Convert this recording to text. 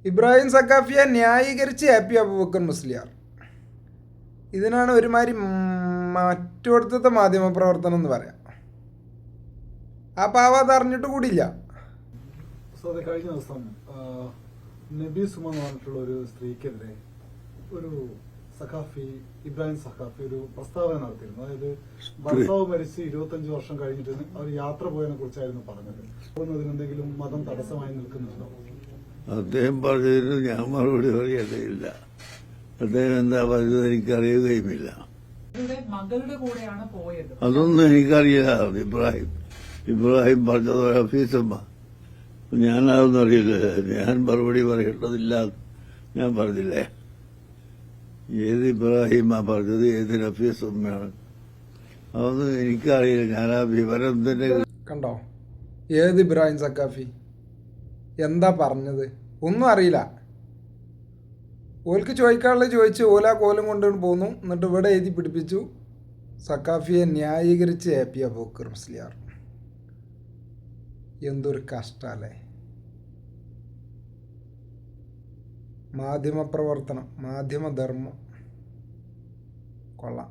Ibrahim സഖാഫിയെ ന്യായീകരിച്ച് happy Abubakar Musliyar. ഇതിനാണ് ഒരുമാതിരി മറ്റൊടുത്തത്തെ മാധ്യമപ്രവർത്തനം എന്ന് പറയാം. ആ പാവ അത് അറിഞ്ഞിട്ട് കൂടിയില്ല. കഴിഞ്ഞ ദിവസം നബി സുമ എന്ന് പറഞ്ഞിട്ടുള്ള ഒരു സ്ത്രീക്കെതിരെ ഒരു സഖാഫി ഇബ്രാഹിം സഖാഫി ഒരു പ്രസ്താവന നടത്തിയിരുന്നു. അതായത് ഭർത്താവ് മരിച്ച് 25 വർഷം കഴിഞ്ഞിട്ട് അവർ യാത്ര പോയതിനെ കുറിച്ചായിരുന്നു പറഞ്ഞത്. പോകുന്നതിന് എന്തെങ്കിലും മതം തടസ്സമായി നിൽക്കുന്നുണ്ടോ? അദ്ദേഹം പറഞ്ഞതിന് ഞാൻ മറുപടി പറയേണ്ടതില്ല. അദ്ദേഹം എന്താ പറഞ്ഞത് എനിക്കറിയുകയുമില്ല. അതൊന്നും എനിക്കറിയില്ല. ഇബ്രാഹിം പറഞ്ഞത് ഹഫീസമ്മ, ഞാനതൊന്നും അറിയില്ല. ഞാൻ മറുപടി പറയേണ്ടതില്ല ഞാൻ പറഞ്ഞില്ലേ. ഏത് ഇബ്രാഹിമാ പറഞ്ഞത്, ഏത് ഹഫീസമ്മയാണ്, അതൊന്നും എനിക്കറിയില്ല. ഞാൻ ആ വിവരം തന്നെ കണ്ടോ. ഏത് ഇബ്രാഹിം സഖാഫി എന്താ പറഞ്ഞത് ഒന്നും അറിയില്ല. ഓൽക്ക് ചോദിക്കാനുള്ളത് ചോദിച്ച് ഓലാ കോലം കൊണ്ടുകൊണ്ട് പോന്നു. എന്നിട്ട് ഇവിടെ എഴുതി പിടിപ്പിച്ചു സഖാഫിയെ ന്യായീകരിച്ച് ഹാപ്പി അബൂബക്കർ മുസ്ലിയാർ. എന്തൊരു കഷ്ടല്ലേ. മാധ്യമപ്രവർത്തനം, മാധ്യമധർമ്മം കൊള്ളാം.